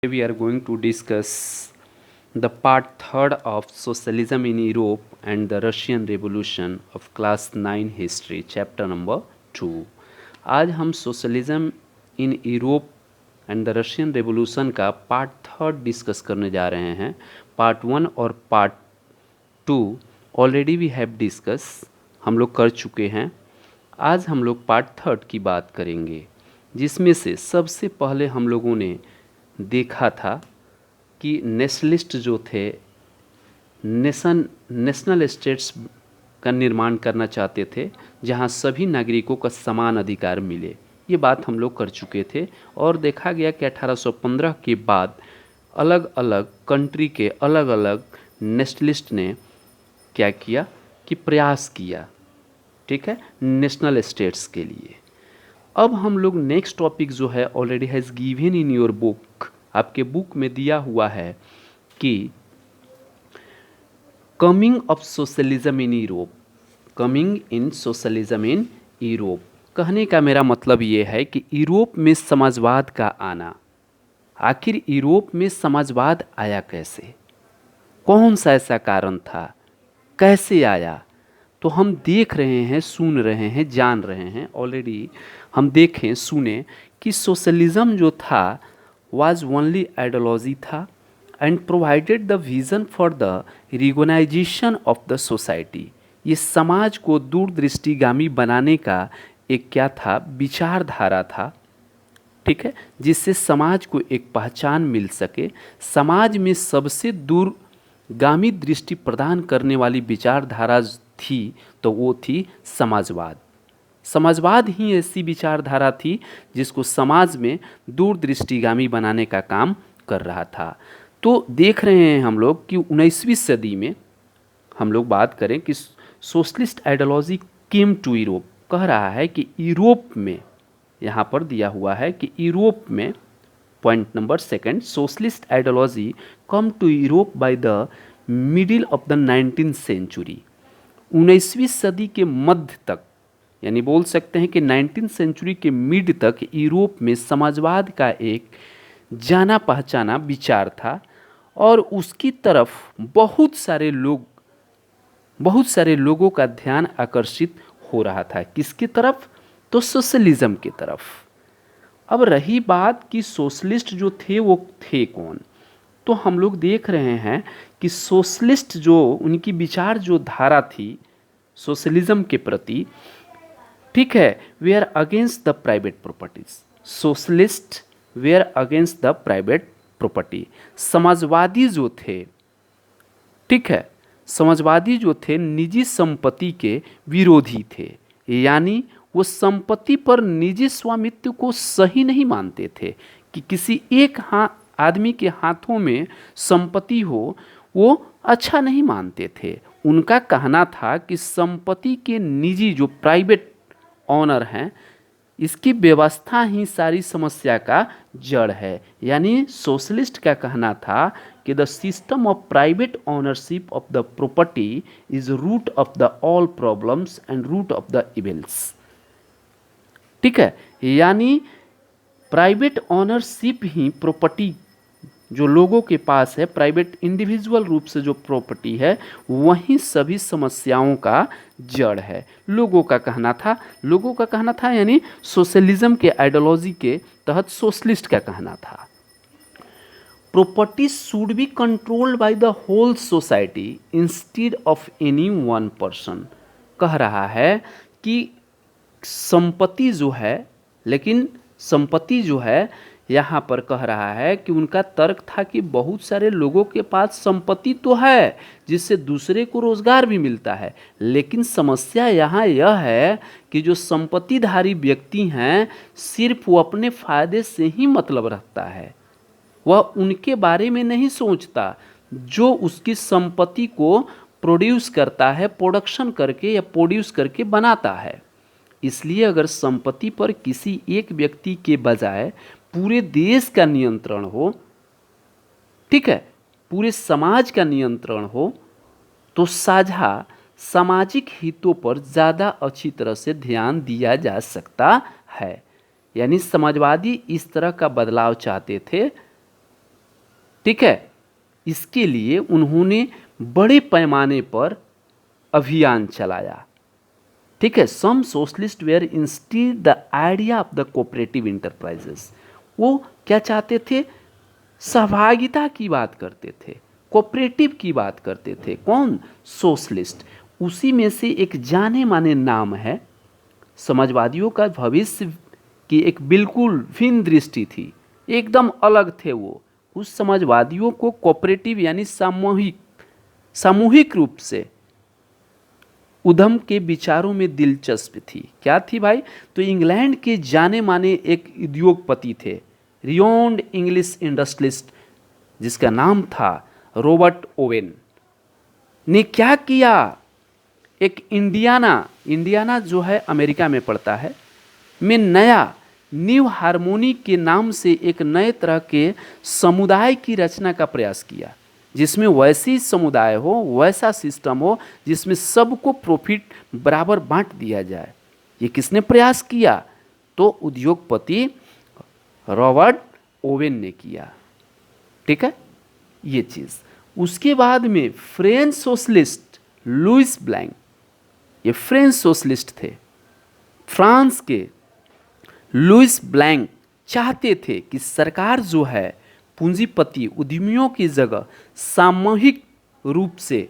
We are going to discuss the part third of Socialism in Europe and the Russian Revolution of class 9 history, chapter number 2. आज हम socialism in Europe and the Russian revolution का part third discuss करने जा रहे हैं. Part one और part two already we have discuss, हम लोग कर चुके हैं. आज हम लोग पार्ट थर्ड की बात करेंगे, जिसमें से सबसे पहले हम लोगों ने देखा था कि नेशनलिस्ट जो थे नेशनल स्टेट्स का निर्माण करना चाहते थे, जहां सभी नागरिकों का समान अधिकार मिले. ये बात हम लोग कर चुके थे और देखा गया कि 1815 के बाद अलग अलग कंट्री के अलग अलग नेशनलिस्ट ने क्या किया कि प्रयास किया, ठीक है, नेशनल स्टेट्स के लिए. अब हम लोग नेक्स्ट टॉपिक जो है already has given in your book, आपके बुक में दिया हुआ है कि coming of socialism in Europe. Coming in socialism in Europe कहने का मेरा मतलब ये है कि यूरोप में समाजवाद का आना. आखिर यूरोप में समाजवाद आया कैसे, कौन सा ऐसा कारण था, कैसे आया? तो हम देख रहे हैं, सुन रहे हैं, जान रहे हैं. ऑलरेडी हम देखें, सुने कि सोशलिज्म जो था वाज ओनली आइडियोलॉजी था and provided the vision for the reorganisation of the society. ये समाज को दूरदृष्टिगामी बनाने का एक क्या था, विचारधारा था, ठीक है, जिससे समाज को एक पहचान मिल सके. समाज में सबसे दूरगामी दृष्टि प्रदान करने वाली विचारधारा थी तो वो थी समाजवाद. समाजवाद ही ऐसी विचारधारा थी जिसको समाज में दूरदृष्टिगामी बनाने का काम कर रहा था. तो देख रहे हैं हम लोग कि 19वीं सदी में हम लोग बात करें कि socialist ideology came to Europe. कह रहा है कि यूरोप में, यहाँ पर दिया हुआ है कि यूरोप में, point number second, socialist ideology come to Europe by the middle of the 19th century. 19वीं सदी के मध्य तक, यानी बोल सकते हैं कि 19th सेंचुरी के मिड तक यूरोप में समाजवाद का एक जाना पहचाना विचार था और उसकी तरफ बहुत सारे लोगों का ध्यान आकर्षित हो रहा था. किसकी तरफ? तो सोशलिज्म की तरफ. अब रही बात कि सोशलिस्ट जो थे वो थे कौन, तो हम लोग देख रहे हैं कि सोशलिस्ट जो उनकी विचार जो धारा थी सोशलिज्म के प्रति, ठीक है, they are against the private properties. Socialist they are against the private property. समाजवादी जो थे, ठीक है, समाजवादी जो थे निजी संपत्ति के विरोधी थे. यानी वो संपत्ति पर निजी स्वामित्व को सही नहीं मानते थे कि किसी एक आदमी के हाथों में संपत्ति हो, वो अच्छा नहीं मानते थे. उनका कहना था कि संपत्ति के निजी जो प्राइवेट ऑनर हैं, इसकी व्यवस्था ही सारी समस्या का जड़ है. यानी सोशलिस्ट का कहना था कि the system of private ownership of the property is root of the all problems and root of the evils. ठीक है, यानी प्राइवेट ऑनरशिप ही प्रॉपर्टी जो लोगों के पास है, प्राइवेट इंडिविजुअल रूप से जो प्रॉपर्टी है, वही सभी समस्याओं का जड़ है. लोगों का कहना था यानी सोशलिज्म के आइडियोलॉजी के तहत सोशलिस्ट का कहना था. Property should be controlled by the whole society instead of any one person. कह रहा है कि संपत्ति जो है, लेकिन संपत्ति जो है यहाँ पर कह रहा है कि उनका तर्क था कि बहुत सारे लोगों के पास संपत्ति तो है जिससे दूसरे को रोजगार भी मिलता है, लेकिन समस्या यहाँ यह है कि जो संपत्तिधारी व्यक्ति हैं सिर्फ वो अपने फायदे से ही मतलब रखता है, वह उनके बारे में नहीं सोचता जो उसकी संपत्ति को प्रोड्यूस करता है, प्रोडक्शन करके या प्रोड्यूस करके बनाता है. इसलिए अगर संपत्ति पर किसी एक व्यक्ति के बजाय पूरे देश का नियंत्रण हो, ठीक है, पूरे समाज का नियंत्रण हो, तो साझा सामाजिक हितों पर ज़्यादा अच्छी तरह से ध्यान दिया जा सकता है. यानी समाजवादी इस तरह का बदलाव चाहते थे ठीक है। इसके लिए उन्होंने बड़े पैमाने पर अभियान चलाया। ठीक है। Some socialist were instead the idea of the cooperative enterprises. वो क्या चाहते थे? सहभागिता की बात करते थे, कोऑपरेटिव की बात करते थे। कौन? सोशलिस्ट। उसी में से एक जाने माने नाम है, समाजवादियों का भविष्य की एक बिल्कुल भिन्न दृष्टि थी, एकदम अलग थे वो। उस समाजवादियों को कोऑपरेटिव यानी सामूहिक रूप से उधम के विचारों में दिलचस्प थी। क्या थी भाई? तो इंग्लैंड के जाने माने एक उद्योगपति थे, रियोन्ड इंग्लिश इंडस्ट्रियलिस्ट, जिसका नाम था रॉबर्ट ओवेन, ने क्या किया? एक इंडियाना जो है अमेरिका में पड़ता है, में नया न्यू हार्मोनी के नाम से एक नए तरह के समुदाय की रचना का प्रयास किया, जिसमें वैसी समुदाय हो, वैसा सिस्टम हो जिसमें सबको प्रॉफिट बराबर बांट दिया जाए। ये किसने प्रयास किया? तो उद्योगपति रॉबर्ट ओवेन ने किया। ठीक है, ये चीज़। उसके बाद में फ्रेंच सोशलिस्ट लुइस ब्लैंक, ये फ्रेंच सोशलिस्ट थे, फ्रांस के लुइस ब्लैंक चाहते थे कि सरकार जो है पूंजीपति उद्यमियों की जगह सामूहिक रूप से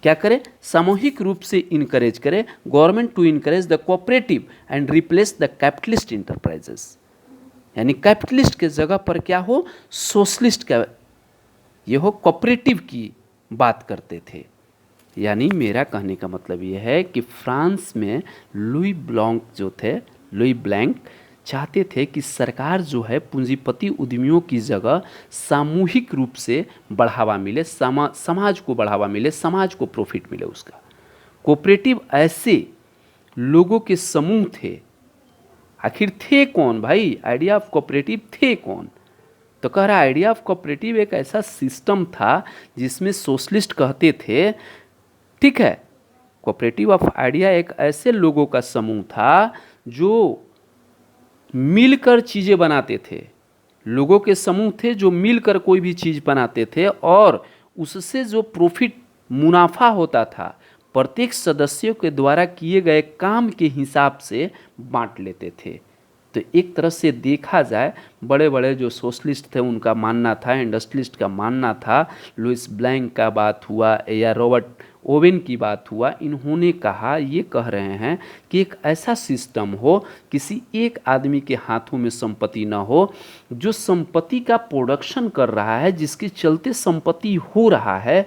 क्या करे? सामूहिक रूप से इनकरेज करे, government to encourage the cooperative and replace the capitalist enterprises. यानी कैपिटलिस्ट के जगह पर क्या हो? सोशलिस्ट का ये हो, कोऑपरेटिव की बात करते थे। यानी मेरा कहने का मतलब ये है कि फ्रांस में लुई ब्लैंक चाहते थे कि सरकार जो है पूंजीपति उद्यमियों की जगह सामूहिक रूप से बढ़ावा मिले, समाज को बढ़ावा मिले, समाज को प्रॉफिट मिले उसका। कोऑपरेटिव ऐसे लोगों के समूह थे। आखिर थे कौन भाई? आइडिया ऑफ कोऑपरेटिव थे कौन? तो कह रहा आइडिया ऑफ कोऑपरेटिव एक ऐसा सिस्टम था जिसमें सोशलिस्ट कहते थे, ठीक है, कोऑपरेटिव ऑफ आइडिया एक ऐसे लोगों का समूह था जो मिलकर चीज़ें बनाते थे। लोगों के समूह थे जो मिलकर कोई भी चीज़ बनाते थे और उससे जो प्रॉफिट मुनाफा होता था प्रत्येक सदस्यों के द्वारा किए गए काम के हिसाब से बांट लेते थे। तो एक तरह से देखा जाए, बड़े बड़े जो सोशलिस्ट थे उनका मानना था, इंडस्ट्रियलिस्ट का मानना था, लुइस ब्लैंक का बात हुआ या रॉबर्ट ओवेन की बात हुआ, इन्होंने कहा, ये कह रहे हैं कि एक ऐसा सिस्टम हो, किसी एक आदमी के हाथों में संपत्ति न हो, जो संपत्ति का प्रोडक्शन कर रहा है, जिसके चलते संपत्ति हो रहा है,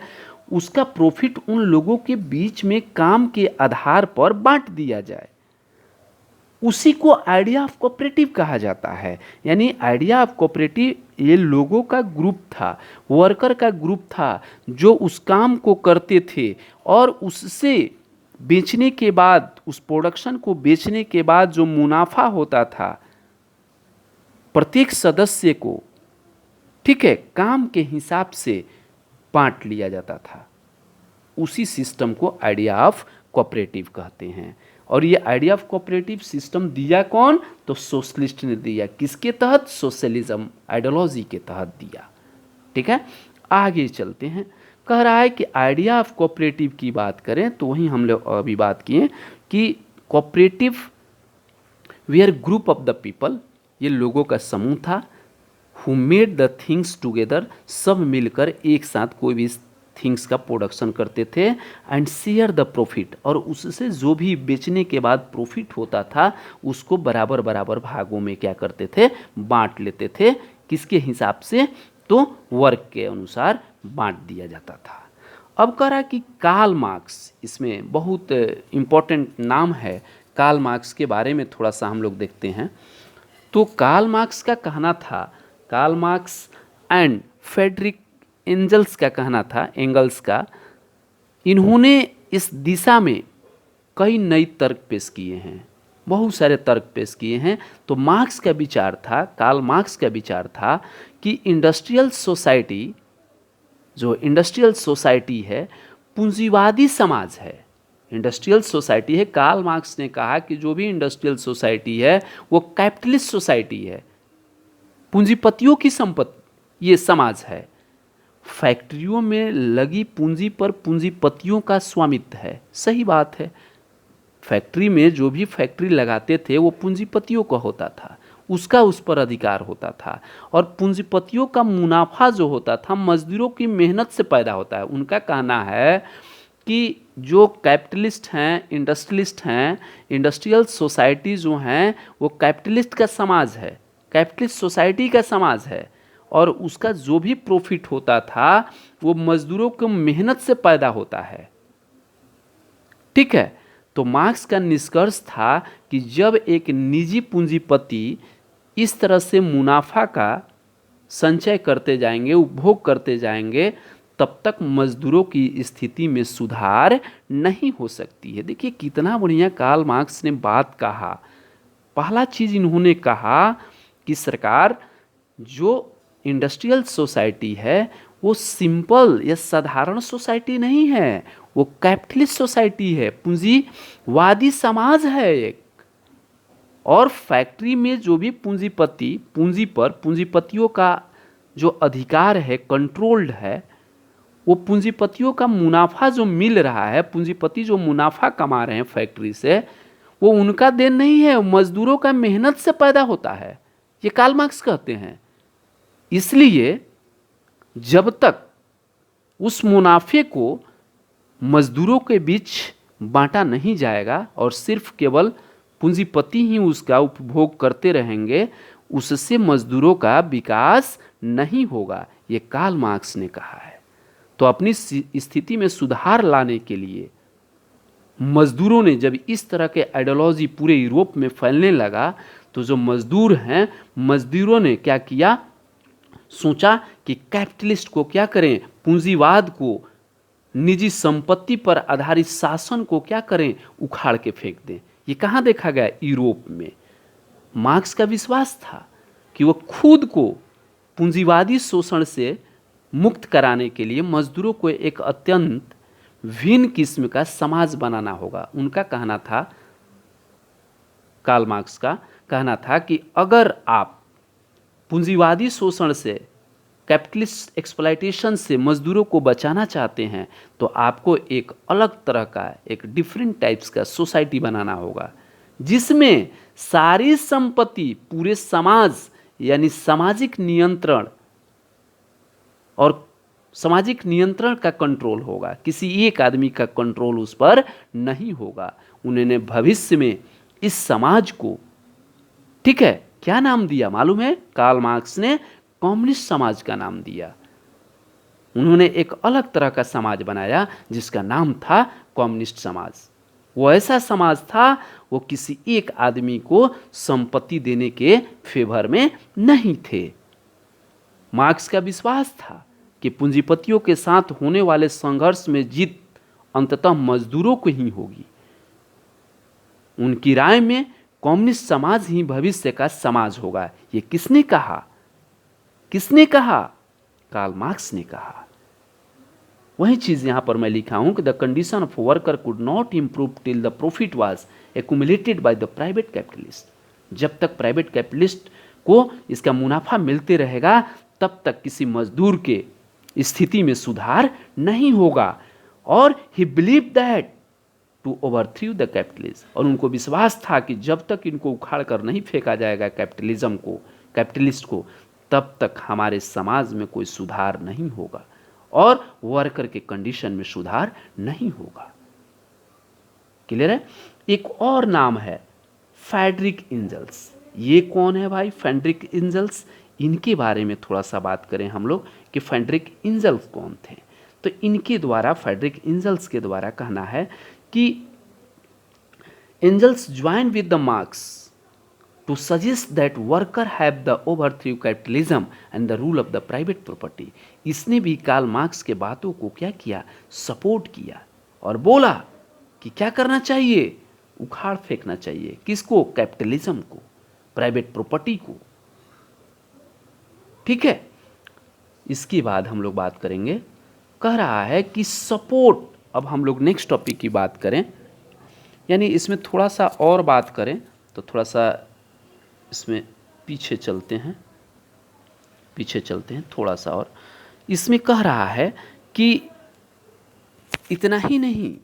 उसका प्रॉफिट उन लोगों के बीच में काम के आधार पर बांट दिया जाए। उसी को आइडिया ऑफ कोऑपरेटिव कहा जाता है। यानी आइडिया ऑफ कोऑपरेटिव ये लोगों का ग्रुप था, वर्कर का ग्रुप था, जो उस काम को करते थे और उससे बेचने के बाद, उस प्रोडक्शन को बेचने के बाद जो मुनाफा होता था प्रत्येक सदस्य को, ठीक है, काम के हिसाब से बांट लिया जाता था। उसी सिस्टम को आइडिया ऑफ कोऑपरेटिव कहते हैं। और ये आइडिया ऑफ कोऑपरेटिव सिस्टम दिया कौन? तो सोशलिस्ट ने दिया। किसके तहत? सोशलिज्म आइडियोलॉजी के तहत दिया। ठीक है, आगे चलते हैं। कह रहा है कि आइडिया ऑफ कोऑपरेटिव की बात करें तो वहीं हम लोग अभी बात किए कि cooperative where group of the people, ये लोगों का समूह था, who made the things together, सब मिलकर एक साथ कोई भी थिंग्स का प्रोडक्शन करते थे, एंड शेयर द प्रॉफिट, और उससे जो भी बेचने के बाद प्रॉफिट होता था उसको बराबर बराबर भागों में क्या करते थे? बांट लेते थे। किसके हिसाब से? तो वर्क के अनुसार बांट दिया जाता था। अब कह रहा कि कार्ल मार्क्स, इसमें बहुत इम्पोर्टेंट नाम है, कार्ल मार्क्स के बारे में थोड़ा सा हम लोग देखते हैं। तो कार्ल मार्क्स का कहना था, Karl Marx and Frederick Engels का कहना था, एंगल्स का, इन्होंने इस दिशा में कई नई तर्क पेश किए हैं, बहुत सारे तर्क पेश किए हैं। तो मार्क्स का विचार था, कार्ल मार्क्स का विचार था कि इंडस्ट्रियल सोसाइटी, जो इंडस्ट्रियल सोसाइटी है, पूंजीवादी समाज है। इंडस्ट्रियल सोसाइटी है, कार्ल मार्क्स ने कहा कि जो भी इंडस्ट्रियल सोसाइटी है वो कैपिटलिस्ट सोसाइटी है, पूंजीपतियों की संपत्ति ये समाज है। फैक्ट्रियों में लगी पूंजी पर पूंजीपतियों का स्वामित्व है, सही बात है। फैक्ट्री में जो भी फैक्ट्री लगाते थे वो पूंजीपतियों का होता था, उसका उस पर अधिकार होता था। और पूंजीपतियों का मुनाफा जो होता था मजदूरों की मेहनत से पैदा होता है। उनका कहना है कि जो कैपिटलिस्ट हैं, इंडस्ट्रियलिस्ट हैं, इंडस्ट्रियल सोसाइटी जो हैं वो कैपिटलिस्ट का समाज है, कैपिटलिस्ट सोसाइटी का समाज है। और उसका जो भी प्रॉफिट होता था वो मजदूरों की मेहनत से पैदा होता है। ठीक है। तो मार्क्स का निष्कर्ष था कि जब एक निजी पूंजीपति इस तरह से मुनाफा का संचय करते जाएंगे, उपभोग करते जाएंगे, तब तक मजदूरों की स्थिति में सुधार नहीं हो सकती है। देखिए कितना बढ़िया कार्ल मार्क्स ने बात कहा। पहला चीज इन्होंने कहा कि सरकार, जो इंडस्ट्रियल सोसाइटी है वो सिंपल या साधारण सोसाइटी नहीं है, वो कैपिटलिस्ट सोसाइटी है, पूंजीवादी समाज है एक। और फैक्ट्री में जो भी पूंजीपति, पूंजी पर पूंजीपतियों का जो अधिकार है, कंट्रोल्ड है, वो पूंजीपतियों का मुनाफा जो मिल रहा है, पूंजीपति जो मुनाफा कमा रहे हैं फैक्ट्री से, वो उनका देन नहीं है, मजदूरों का मेहनत से पैदा होता है, ये कार्ल मार्क्स कहते हैं। इसलिए जब तक उस मुनाफे को मजदूरों के बीच बांटा नहीं जाएगा और सिर्फ केवल पूंजीपति ही उसका उपभोग करते रहेंगे, उससे मजदूरों का विकास नहीं होगा, ये कार्ल मार्क्स ने कहा है। तो अपनी स्थिति में सुधार लाने के लिए मजदूरों ने, जब इस तरह के आइडियोलॉजी पूरे यूरोप में फैलने लगा, तो जो मजदूर हैं, मजदूरों ने क्या किया, सोचा कि कैपिटलिस्ट को क्या करें, पूंजीवाद को, निजी संपत्ति पर आधारित शासन को क्या करें, उखाड़ के फेंक दें। ये कहाँ देखा गया, यूरोप में। मार्क्स का विश्वास था कि वो खुद को पूंजीवादी शोषण से मुक्त कराने के लिए मजदूरों को एक अत्यंत भिन्न किस्म का समाज बनाना होगा। उनका कहना था, कार्ल मार्क्स का कहना था कि अगर आप पूंजीवादी शोषण से, कैपिटलिस्ट एक्सप्लॉयटेशन से मजदूरों को बचाना चाहते हैं, तो आपको एक अलग तरह का, एक डिफरेंट टाइप्स का सोसाइटी बनाना होगा, जिसमें सारी संपत्ति पूरे समाज, यानी सामाजिक नियंत्रण और सामाजिक नियंत्रण का कंट्रोल होगा, किसी एक आदमी का कंट्रोल उस पर नहीं होगा। उन्होंने भविष्य में इस समाज को, ठीक है, क्या नाम दिया मालूम है, कार्ल मार्क्स ने कम्युनिस्ट समाज का नाम दिया। उन्होंने एक अलग तरह का समाज बनाया जिसका नाम था कम्युनिस्ट समाज। वो ऐसा समाज था, वो किसी एक आदमी को संपत्ति देने के फेवर में नहीं थे। मार्क्स का विश्वास था कि पूंजीपतियों के साथ होने वाले संघर्ष में जीत अंततः मजदूरों को ही होगी। उनकी राय में कम्युनिस्ट समाज ही भविष्य का समाज होगा। ये किसने कहा, किसने कहा, कार्ल मार्क्स ने कहा। वही चीज यहां पर मैं लिखा हूं कि the condition of worker could not improve till the profit was accumulated by the private capitalist. जब तक प्राइवेट कैपिटलिस्ट को इसका मुनाफा मिलते रहेगा, तब तक किसी मजदूर के स्थिति में सुधार नहीं होगा। और ही believe that to overthrow the capitalism, और उनको विश्वास था कि जब तक इनको उखाड़ कर नहीं फेंका जाएगा कैपिटलिज्म को, कैपिटलिस्ट को, तब तक हमारे समाज में कोई सुधार नहीं होगा और वर्कर के कंडीशन में सुधार नहीं होगा। क्लियर है। एक और नाम है फ्रेडरिक एंजल्स। ये कौन है भाई, फ्रेडरिक एंजल्स? इनके बारे में थोड़ा सा बात करें हम लोग कि फ्रेडरिक एंजल्स कौन थे। तो इनके द्वारा, फ्रेडरिक एंजल्स के द्वारा कहना है कि Engels join with the Marx to suggest that worker have the overthrow capitalism and the rule of the private property। इसने भी कार्ल मार्क्स के बातों को क्या किया, सपोर्ट किया और बोला कि क्या करना चाहिए, उखाड़ फेंकना चाहिए। किसको, कैपिटलिज्म को, प्राइवेट प्रॉपर्टी को। ठीक है। इसके बाद हम लोग बात करेंगे, कह रहा है कि सपोर्ट। अब हम लोग नेक्स्ट टॉपिक की बात करें, यानी इसमें थोड़ा सा और बात करें तो थोड़ा सा इसमें पीछे चलते हैं। पीछे चलते हैं थोड़ा सा और। इसमें कह रहा है कि इतना ही नहीं,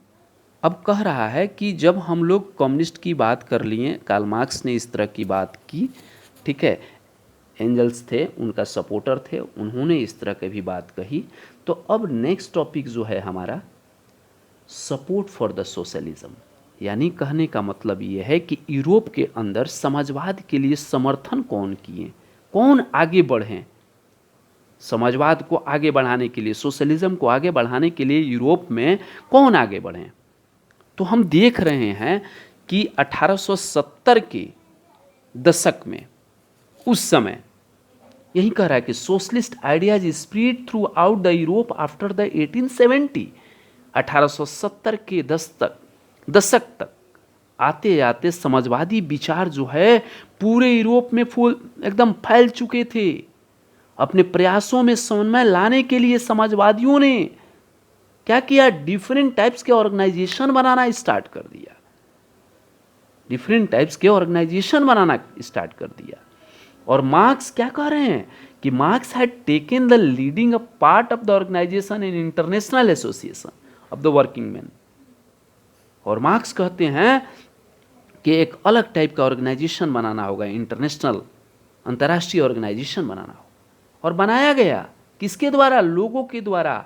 अब कह रहा है कि जब हम लोग कम्युनिस्ट की बात कर लिए, कार्ल मार्क्स ने इस तरह की बात की, ठीक है, एंजल्स थे, उनका सपोर्टर थे, उन्होंने इस तरह की भी बात कही, तो अब नेक्स्ट टॉपिक जो है हमारा सपोर्ट फॉर द सोशलिज्म, यानी कहने का मतलब ये है कि यूरोप के अंदर समाजवाद के लिए समर्थन कौन किए, कौन आगे बढ़े, समाजवाद को आगे बढ़ाने के लिए, सोशलिज्म को आगे बढ़ाने के लिए यूरोप में कौन आगे बढ़े। तो हम देख रहे हैं कि 1870 के दशक में, उस समय यही कह रहा है कि socialist ideas spread through out the Europe after the 1870। 1870 के दशक तक आते आते समाजवादी विचार जो है पूरे यूरोप में फूल एकदम फैल चुके थे। अपने प्रयासों में समन्वय लाने के लिए समाजवादियों ने क्या किया, डिफरेंट टाइप्स के ऑर्गेनाइजेशन बनाना स्टार्ट कर दिया, डिफरेंट टाइप्स के ऑर्गेनाइजेशन बनाना स्टार्ट कर दिया। और मार्क्स क्या कह रहे हैं कि Marx had taken the leading a part of the organisation in International Association of the working man. और मार्क्स कहते हैं कि एक अलग टाइप का ऑर्गेनाइजेशन बनाना होगा, इंटरनेशनल, अंतर्राष्ट्रीय ऑर्गेनाइजेशन बनाना होगा। और बनाया गया किसके द्वारा, लोगों के द्वारा।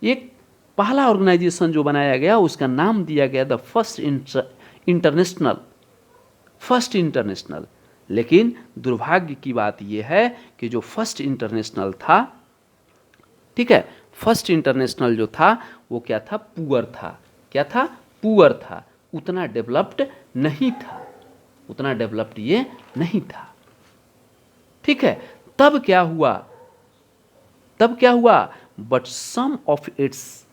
एक पहला ऑर्गेनाइजेशन जो बनाया गया उसका नाम दिया गया द फर्स्ट इंटरनेशनल। लेकिन दुर्भाग्य की बात यह है कि जो फर्स्ट इंटरनेशनल था, ठीक है, फर्स्ट इंटरनेशनल जो था वो क्या था, पुअर था। क्या था, पुअर था, उतना डेवलप्ड नहीं था, उतना डेवलप्ड ये नहीं था। ठीक है, तब क्या हुआ, but some of its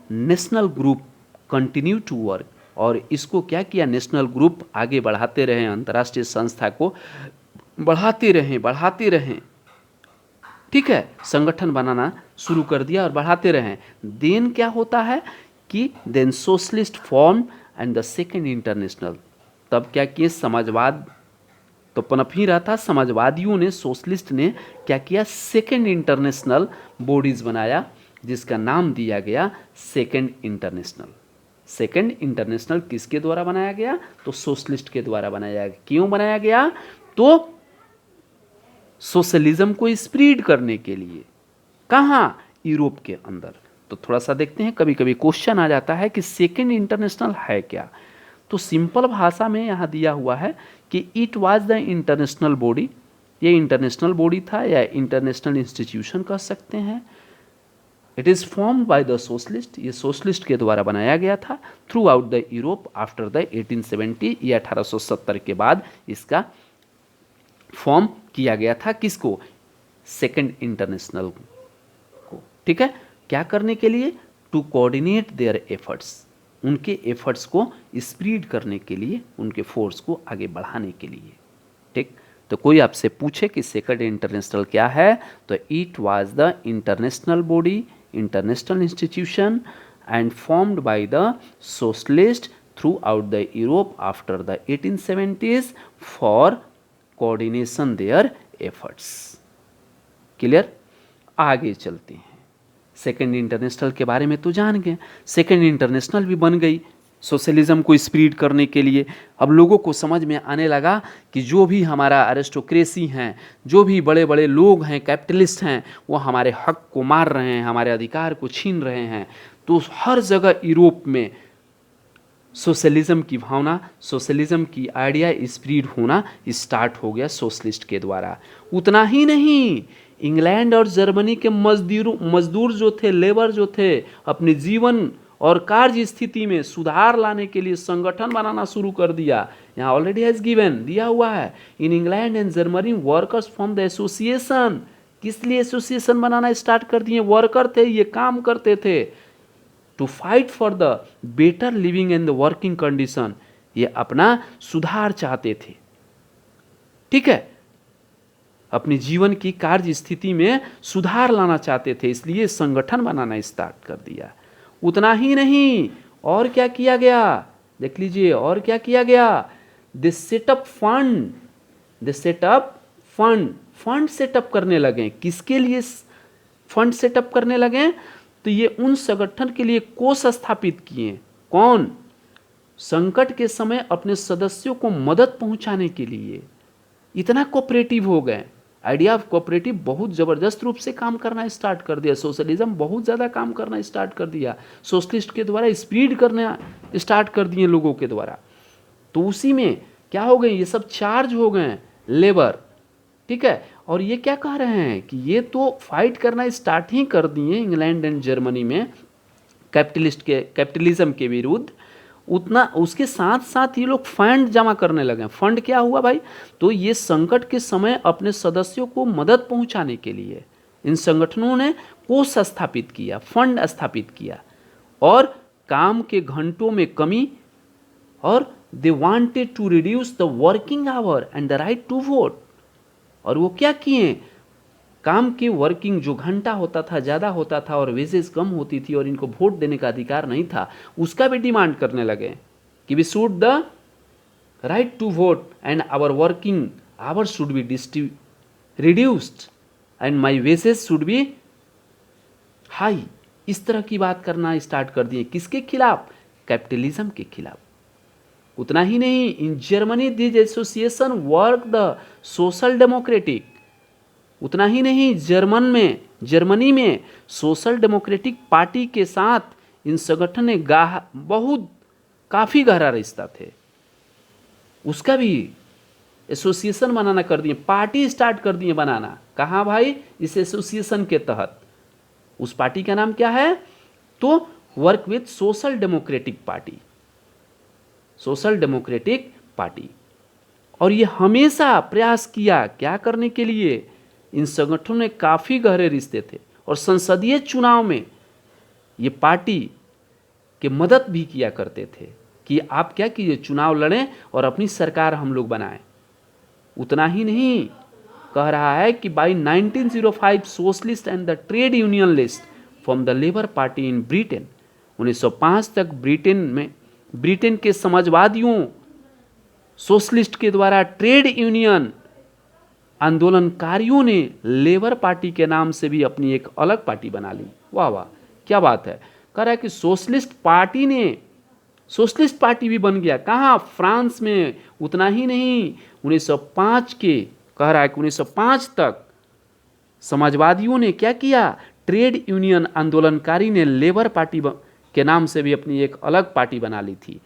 national group continue to work. और इसको क्या किया, नेशनल ग्रुप आगे बढ़ाते रहे, अंतर्राष्ट्रीय संस्था को बढ़ाते रहें, ठीक है, संगठन बनाना शुरू कर दिया और बढ़ाते रहें। देन क्या होता है कि then socialist form and the second International. तब क्या किए, समाजवाद तो पनप ही रहा था, समाजवादियों ने, सोशलिस्ट ने क्या किया, सेकेंड इंटरनेशनल बॉडीज बनाया जिसका नाम दिया गया सेकेंड इंटरनेशनल। सेकेंड इंटरनेशनल किसके द्वारा बनाया गया, तो सोशलिस्ट के द्वारा बनाया गया। क्यों बनाया गया, तो सोशलिज्म को स्प्रेड करने के लिए। कहाँ, यूरोप के अंदर। तो थोड़ा सा देखते हैं, कभी कभी क्वेश्चन आ जाता है कि सेकेंड इंटरनेशनल है क्या। तो सिंपल भाषा में यहाँ दिया हुआ है कि it was the international body, ये इंटरनेशनल बॉडी था या इंटरनेशनल इंस्टीट्यूशन कह सकते हैं। It is formed by the socialist, ये सोशलिस्ट के द्वारा बनाया गया था through out the Europe after the 1870, या 1870 के बाद इसका फॉर्म किया गया था। किसको, सेकेंड इंटरनेशनल को। ठीक है, क्या करने के लिए, टू कोऑर्डिनेट देयर एफर्ट्स, उनके एफर्ट्स को स्प्रेड करने के लिए, उनके फोर्स को आगे बढ़ाने के लिए। ठीक, तो कोई आपसे पूछे कि सेकेंड इंटरनेशनल क्या है, तो it was the international body, international institution and formed by the socialist through out the Europe after the 1870s for coordination their efforts. Clear, आगे चलते हैं। सेकेंड इंटरनेशनल के बारे में तो जान गए, सेकेंड इंटरनेशनल भी बन गई सोशलिज्म को स्प्रेड करने के लिए। अब लोगों को समझ में आने लगा कि जो भी हमारा अरिस्टोक्रेसी हैं, जो भी बड़े बड़े लोग हैं, कैपिटलिस्ट हैं, वो हमारे हक को मार रहे हैं, हमारे अधिकार को छीन रहे हैं। तो हर जगह यूरोप में सोशलिज्म की भावना, सोशलिज्म की आइडिया स्प्रेड होना स्टार्ट हो गया सोशलिस्ट के द्वारा। उतना ही नहीं, इंग्लैंड और जर्मनी के मजदूर जो थे, लेबर जो थे, अपने जीवन और कार्य स्थिति में सुधार लाने के लिए संगठन बनाना शुरू कर दिया। यहाँ ऑलरेडी हैज गिवन दिया हुआ है, in England and Germany workers form the association. किस लिए एसोसिएशन बनाना स्टार्ट कर दिए, वर्कर थे, ये काम करते थे, to fight for the better living and the working condition, ये अपना सुधार चाहते थे। ठीक है, अपनी जीवन की कार्य स्थिति में सुधार लाना चाहते थे, इसलिए संगठन बनाना स्टार्ट कर दिया। उतना ही नहीं, और क्या किया गया, देख लीजिए, और क्या किया गया, they set up fund fund setup करने लगे। किसके लिए फंड सेटअप करने लगे? तो ये उन संगठन के लिए कोष स्थापित किए। कौन? संकट के समय अपने सदस्यों को मदद पहुंचाने के लिए इतना कोऑपरेटिव हो गए। आइडिया ऑफ कोऑपरेटिव बहुत ज़बरदस्त रूप से काम करना स्टार्ट कर दिया। सोशलिज्म बहुत ज़्यादा काम करना स्टार्ट कर दिया। सोशलिस्ट के द्वारा स्प्रेड करना स्टार्ट कर दिए लोगों के द्वारा। तो उसी में क्या हो गए, ये सब चार्ज हो गए लेबर, ठीक है। और ये क्या कह रहे हैं कि ये तो फाइट करना स्टार्ट ही कर दिए इंग्लैंड एंड जर्मनी में कैपिटलिज्म के विरुद्ध। उतना उसके साथ साथ ये लोग फंड जमा करने लगे। फंड क्या हुआ भाई? तो ये संकट के समय अपने सदस्यों को मदद पहुंचाने के लिए इन संगठनों ने कोष स्थापित किया, फंड स्थापित किया, और काम के घंटों में कमी, और they wanted to reduce the working hour and the right to vote. और वो क्या किए? काम के वर्किंग जो घंटा होता था ज़्यादा होता था और वेजेस कम होती थी और इनको वोट देने का अधिकार नहीं था, उसका भी डिमांड करने लगे कि we should the right to vote and our working hours should be reduced and my wages should be high. इस तरह की बात करना स्टार्ट कर दिए। किसके खिलाफ? कैपिटलिज्म के खिलाफ। उतना ही नहीं, in Germany this association work the social democratic. उतना ही नहीं, जर्मनी में सोशल डेमोक्रेटिक पार्टी के साथ इन संगठन ने काफ़ी गहरा रिश्ता थे। उसका भी एसोसिएशन बनाना कर दिए, पार्टी स्टार्ट कर दिए बनाना। कहाँ भाई? इस एसोसिएशन के तहत। उस पार्टी का नाम क्या है? तो work with social democratic party, social democratic party. और ये हमेशा प्रयास किया क्या करने के लिए? इन संगठनों में काफ़ी गहरे रिश्ते थे और संसदीय चुनाव में ये पार्टी के मदद भी किया करते थे कि आप क्या कीजिए, चुनाव लड़ें और अपनी सरकार हम लोग बनाएं। उतना ही नहीं, कह रहा है कि by 1905 socialist and the trade union list from the labour party in Britain. 1905 तक ब्रिटेन के समाजवादियों, सोशलिस्ट के द्वारा ट्रेड यूनियन आंदोलनकारियों ने लेबर पार्टी के नाम से भी अपनी एक अलग पार्टी बना ली। वाह वाह, क्या बात है। कह रहा है कि सोशलिस्ट पार्टी भी बन गया। कहाँ? फ्रांस में। उतना ही नहीं, 1905 के कह रहा है कि 1905 तक समाजवादियों ने क्या किया? ट्रेड यूनियन आंदोलनकारी ने लेबर पार्टी के नाम से भी अपनी एक अलग पार्टी बना ली थी।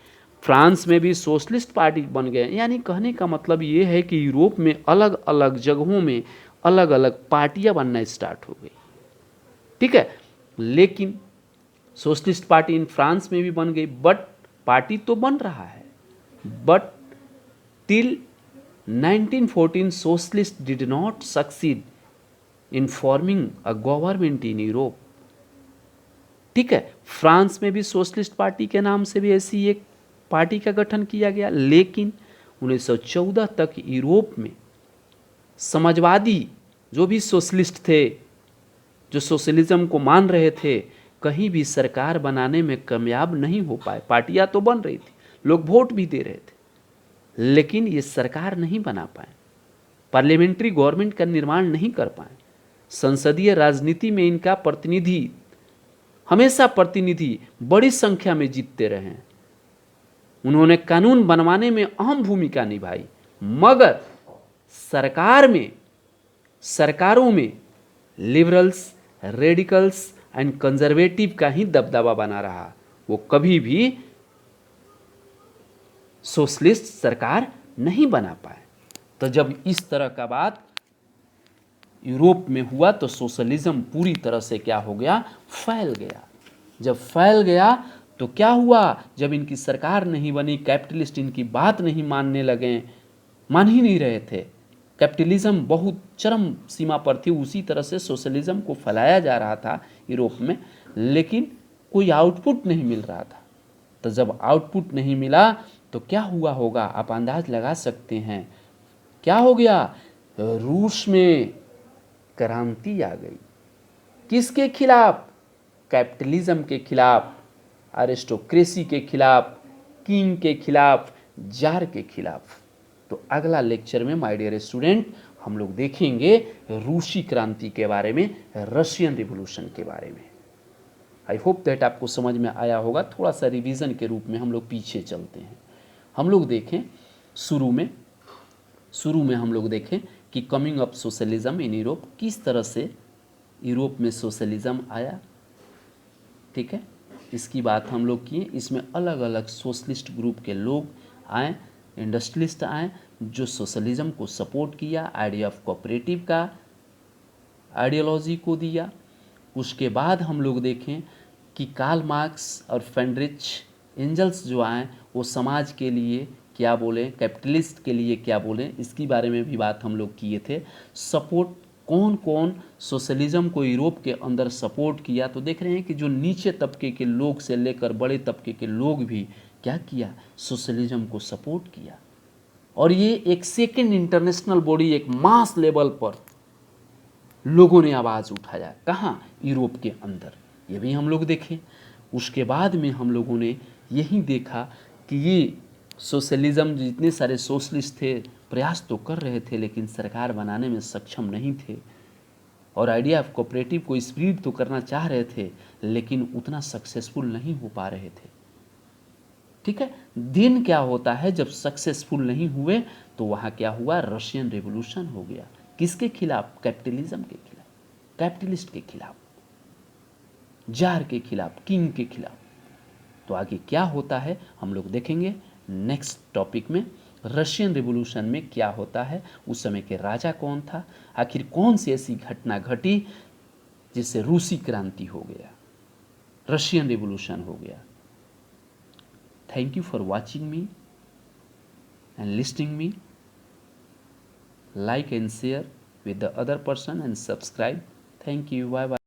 फ्रांस में भी सोशलिस्ट पार्टी बन गए। यानी कहने का मतलब ये है कि यूरोप में अलग अलग जगहों में अलग अलग पार्टियां बनना स्टार्ट हो गई, ठीक है। लेकिन सोशलिस्ट पार्टी इन फ्रांस में भी बन गई, बट पार्टी तो बन रहा है, but till 1914 socialist did not succeed in forming a government in Europe, ठीक है। फ्रांस में भी सोशलिस्ट पार्टी के नाम से भी ऐसी एक पार्टी का गठन किया गया। लेकिन 1914 तक यूरोप में समाजवादी जो भी सोशलिस्ट थे, जो सोशलिज्म को मान रहे थे, कहीं भी सरकार बनाने में कामयाब नहीं हो पाए। पार्टियां तो बन रही थी, लोग वोट भी दे रहे थे, लेकिन ये सरकार नहीं बना पाए, पार्लियामेंट्री गवर्नमेंट का निर्माण नहीं कर पाए। संसदीय राजनीति में इनका हमेशा प्रतिनिधि बड़ी संख्या में जीतते रहे। उन्होंने कानून बनवाने में अहम भूमिका निभाई, मगर सरकारों में लिबरल्स, रेडिकल्स एंड कंजर्वेटिव का ही दबदबा बना रहा। वो कभी भी सोशलिस्ट सरकार नहीं बना पाए। तो जब इस तरह का बात यूरोप में हुआ तो सोशलिज्म पूरी तरह से क्या हो गया? फैल गया। जब फैल गया तो क्या हुआ? जब इनकी सरकार नहीं बनी, कैपिटलिस्ट इनकी बात नहीं मानने लगे, मान ही नहीं रहे थे। कैपिटलिज्म बहुत चरम सीमा पर थी, उसी तरह से सोशलिज्म को फैलाया जा रहा था यूरोप में, लेकिन कोई आउटपुट नहीं मिल रहा था। तो जब आउटपुट नहीं मिला तो क्या हुआ होगा? आप अंदाज लगा सकते हैं क्या हो गया? रूस में क्रांति आ गई। किसके खिलाफ? कैपिटलिज्म के खिलाफ, एरिस्टोक्रेसी के खिलाफ, किंग के खिलाफ, जार के खिलाफ। तो अगला लेक्चर में माय डियर स्टूडेंट हम लोग देखेंगे रूसी क्रांति के बारे में, रशियन रिवॉल्यूशन के बारे में। आई होप दैट आपको समझ में आया होगा। थोड़ा सा रिवीजन के रूप में हम लोग पीछे चलते हैं। हम लोग देखें शुरू में हम लोग देखें कि coming of socialism in Europe, किस तरह से यूरोप में सोशलिज्म आया। ठीक है, इसकी बात हम लोग किए। इसमें अलग अलग सोशलिस्ट ग्रुप के लोग आए, इंडस्ट्रियलिस्ट आए, जो सोशलिज्म को सपोर्ट किया, आइडिया ऑफ कोऑपरेटिव का आइडियोलॉजी को दिया। उसके बाद हम लोग देखें कि कार्ल मार्क्स और फ्रेडरिच एंजल्स जो आए वो समाज के लिए क्या बोले, कैपिटलिस्ट के लिए क्या बोले, इसकी बारे में भी बात हम लोग किए थे। सपोर्ट कौन कौन सोशलिज्म को यूरोप के अंदर सपोर्ट किया, तो देख रहे हैं कि जो नीचे तबके के लोग से लेकर बड़े तबके के लोग भी क्या किया, सोशलिज्म को सपोर्ट किया। और ये एक सेकेंड इंटरनेशनल बॉडी, एक मास लेवल पर लोगों ने आवाज़ उठाया। कहाँ? यूरोप के अंदर। ये भी हम लोग देखें। उसके बाद में हम लोगों ने यही देखा कि ये सोशलिज्म, जितने सारे सोशलिस्ट थे प्रयास तो कर रहे थे लेकिन सरकार बनाने में सक्षम नहीं थे, और आइडिया ऑफ कोऑपरेटिव को स्प्रेड तो करना चाह रहे थे लेकिन उतना सक्सेसफुल नहीं हो पा रहे थे। ठीक है, दिन क्या होता है जब सक्सेसफुल नहीं हुए तो वहाँ क्या हुआ, रशियन रिवॉल्यूशन हो गया। किसके खिलाफ? कैपिटलिज्म के खिलाफ, कैपिटलिस्ट के खिलाफ, जार के खिलाफ, किंग के खिलाफ। तो आगे क्या होता है हम लोग देखेंगे नेक्स्ट टॉपिक में। रशियन रिवॉल्यूशन में क्या होता है, उस समय के राजा कौन था, आखिर कौन सी ऐसी घटना घटी जिससे रूसी क्रांति हो गया, रशियन रिवॉल्यूशन हो गया। Thank you for watching me and listening me. Like and share with the other person and subscribe. Thank you. Bye bye.